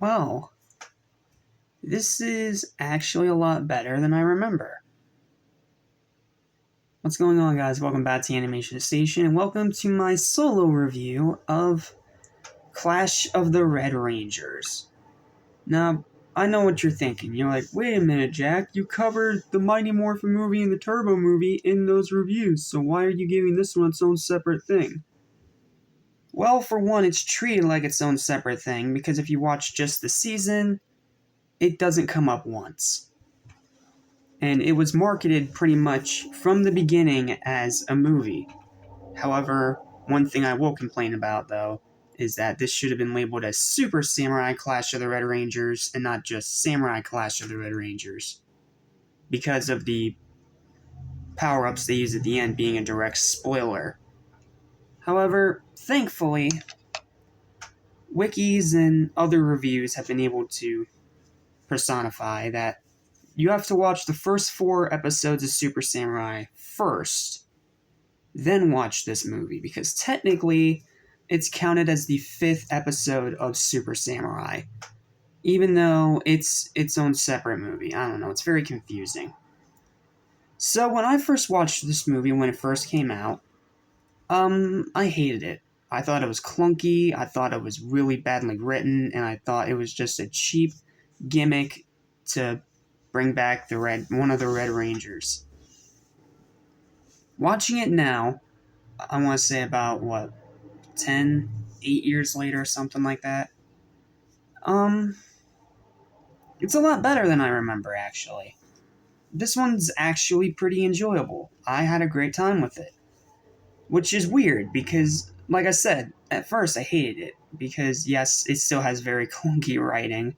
well, this is actually a lot better than I remember. What's going on, guys? Welcome back to Animation Station, and welcome to my solo review of Clash of the Red Rangers. Now, I know what you're thinking. You're like, wait a minute, Jack, you covered the Mighty Morphin movie and the Turbo movie in those reviews, so why are you giving this one its own separate thing? Well, for one, it's treated like its own separate thing, because if you watch just the season, it doesn't come up once. And it was marketed pretty much from the beginning as a movie. However, one thing I will complain about, though, is that this should have been labeled as Super Samurai Clash of the Red Rangers and not just Samurai Clash of the Red Rangers, because of the power-ups they use at the end being a direct spoiler. However, thankfully, wikis and other reviews have been able to personify that you have to watch the first 4 episodes of Super Samurai first, then watch this movie, because technically it's counted as the 5th episode of Super Samurai, even though it's its own separate movie. I don't know, it's very confusing. So when I first watched this movie when it first came out, I hated it. I thought it was clunky, I thought it was really badly written, and I thought it was just a cheap gimmick to bring back one of the Red Rangers. Watching it now, I want to say about, 8 years later, something like that. It's a lot better than I remember, actually. This one's actually pretty enjoyable. I had a great time with it. Which is weird, because, like I said, at first I hated it, because yes, it still has very clunky writing.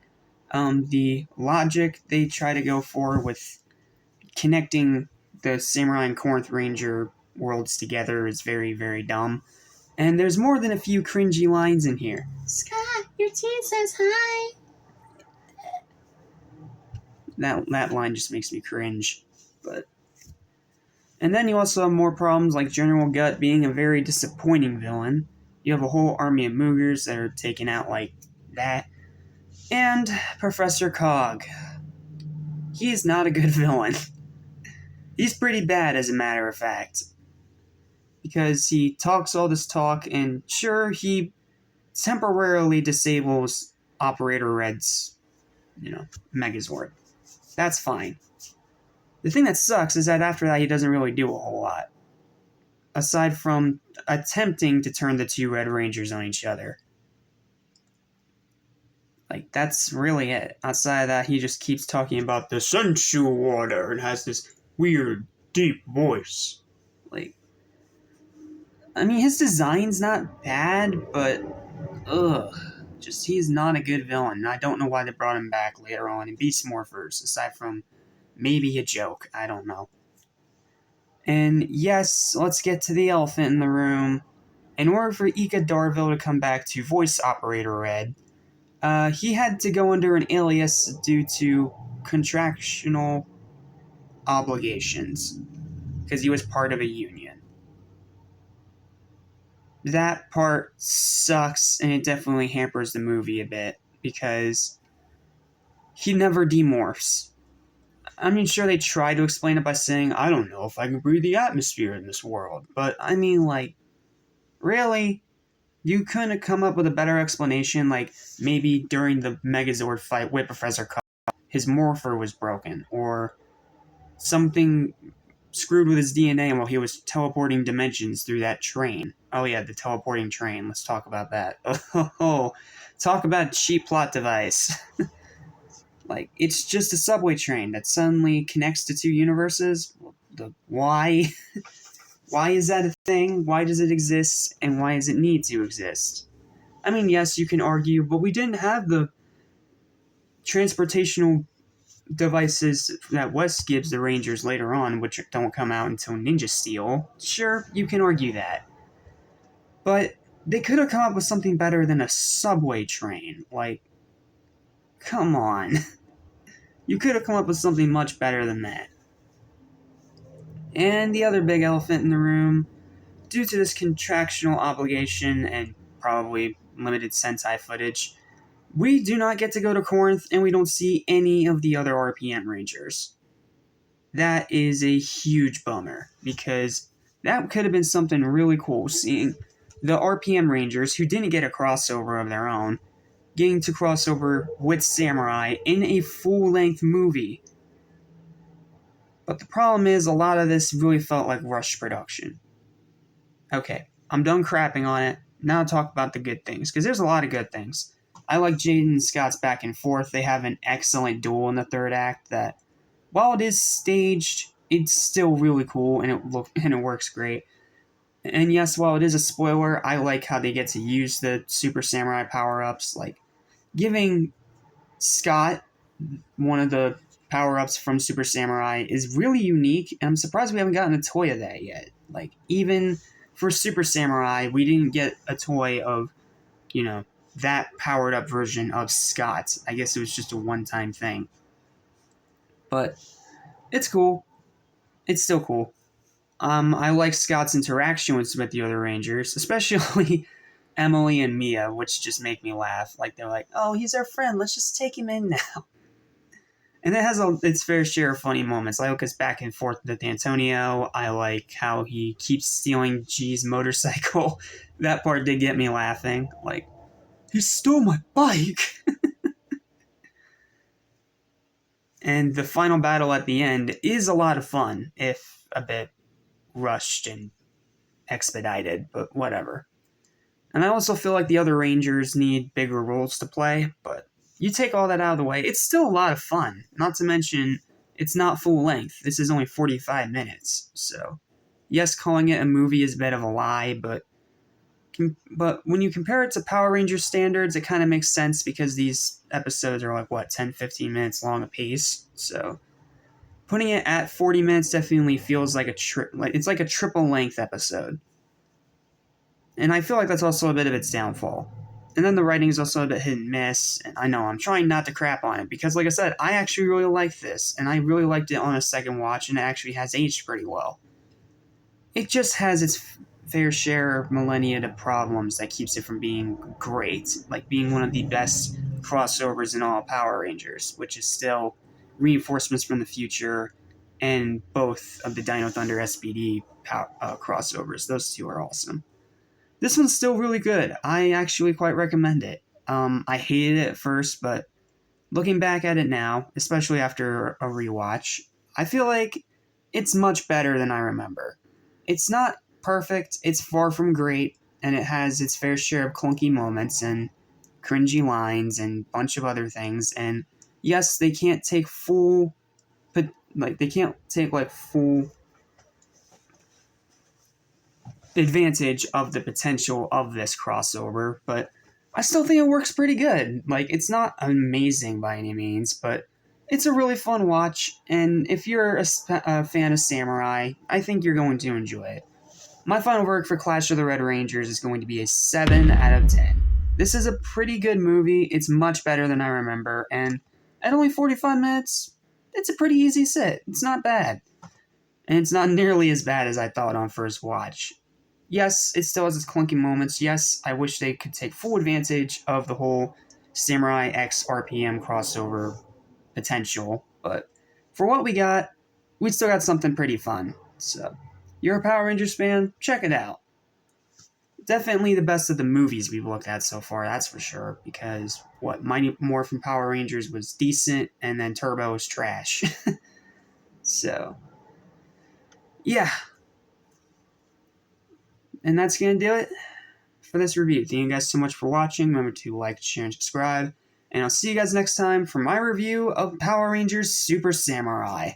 The logic they try to go for with connecting the Samurai and Corinth Ranger worlds together is very, very dumb. And there's more than a few cringy lines in here. Scott, your team says hi. That line just makes me cringe. And then you also have more problems like General Gut being a very disappointing villain. You have a whole army of Moogers that are taken out like that. And Professor Cog. He is not a good villain. He's pretty bad, as a matter of fact. Because he talks all this talk, and sure, he temporarily disables Operator Red's, Megazord. That's fine. The thing that sucks is that after that, he doesn't really do a whole lot. Aside from attempting to turn the 2 Red Rangers on each other. Like, that's really it. Outside of that, he just keeps talking about the sensual water and has this weird, deep voice. Like, I mean, his design's not bad, but, just he's not a good villain. And I don't know why they brought him back later on in Beast Morphers, aside from maybe a joke. I don't know. And yes, let's get to the elephant in the room. In order for Ika Darville to come back to voice Operator Red, he had to go under an alias due to contractual obligations, because he was part of a union. That part sucks, and it definitely hampers the movie a bit, because he never demorphs. I mean, sure, they try to explain it by saying, I don't know if I can breathe the atmosphere in this world, but I mean, like, really? You couldn't have come up with a better explanation, like, maybe during the Megazord fight with Professor Cog, his morpher was broken, or something screwed with his DNA while he was teleporting dimensions through that train. Oh yeah, the teleporting train, let's talk about that. Oh, talk about cheap plot device. Like, it's just a subway train that suddenly connects to 2 universes. Why? Why is that a thing? Why does it exist? And why does it need to exist? I mean, yes, you can argue, but we didn't have the transportational devices that West gives the Rangers later on, which don't come out until Ninja Steel. Sure, you can argue that. But they could have come up with something better than a subway train. Like, come on. You could have come up with something much better than that. And the other big elephant in the room, due to this contractual obligation and probably limited Sentai footage, We do not get to go to Corinth, and we don't see any of the other RPM Rangers. That is a huge bummer, because that could have been something really cool, seeing the RPM Rangers, who didn't get a crossover of their own, getting to crossover with Samurai in a full-length movie. But the problem is, a lot of this really felt like rushed production. Okay, I'm done crapping on it. Now I'll talk about the good things, because there's a lot of good things. I like Jaden and Scott's back and forth. They have an excellent duel in the third act that, while it is staged, it's still really cool, and it works great. And yes, while it is a spoiler, I like how they get to use the Super Samurai power-ups, like giving Scott one of the power-ups from Super Samurai is really unique, and I'm surprised we haven't gotten a toy of that yet. Like, even for Super Samurai, we didn't get a toy of, that powered-up version of Scott. I guess it was just a one-time thing. But it's cool. It's still cool. I like Scott's interaction with the other Rangers, especially Emily and Mia, which just make me laugh. Like, they're like, oh, he's our friend, let's just take him in now. And it has its fair share of funny moments. I like his back and forth with Antonio. I like how he keeps stealing G's motorcycle. That part did get me laughing. Like, he stole my bike! And the final battle at the end is a lot of fun, if a bit rushed and expedited, but whatever. And I also feel like the other Rangers need bigger roles to play, but you take all that out of the way, it's still a lot of fun. Not to mention, it's not full length. This is only 45 minutes. So, yes, calling it a movie is a bit of a lie, but when you compare it to Power Rangers standards, it kind of makes sense because these episodes are like, 10, 15 minutes long apiece. So, putting it at 40 minutes definitely feels like it's like a triple length episode. And I feel like that's also a bit of its downfall. And then the writing is also a bit hit and miss. And I know I'm trying not to crap on it because, like I said, I actually really like this. And I really liked it on a second watch, and it actually has aged pretty well. It just has its fair share of millennia of problems that keeps it from being great. Like being one of the best crossovers in all Power Rangers, which is still Reinforcements from the Future and both of the Dino Thunder SPD crossovers. Those two are awesome. This one's still really good. I actually quite recommend it. I hated it at first, but looking back at it now, especially after a rewatch, I feel like it's much better than I remember. It's not perfect, it's far from great, and it has its fair share of clunky moments and cringy lines and a bunch of other things. And yes, they can't take full advantage of the potential of this crossover, but I still think it works pretty good. Like, it's not amazing by any means, but it's a really fun watch, and if you're a fan of Samurai, I think you're going to enjoy it. My final verdict for Clash of the Red Rangers is going to be a 7 out of 10. This is a pretty good movie, it's much better than I remember, and at only 45 minutes, it's a pretty easy sit. It's not bad. And it's not nearly as bad as I thought on first watch. Yes, it still has its clunky moments. Yes, I wish they could take full advantage of the whole Samurai X RPM crossover potential, but for what we still got something pretty fun. So, you're a Power Rangers fan? Check it out. Definitely the best of the movies we've looked at so far, that's for sure, because Mighty Morphin Power Rangers was decent, and then Turbo was trash. So, yeah. And that's going to do it for this review. Thank you guys so much for watching. Remember to like, share, and subscribe. And I'll see you guys next time for my review of Power Rangers Super Samurai.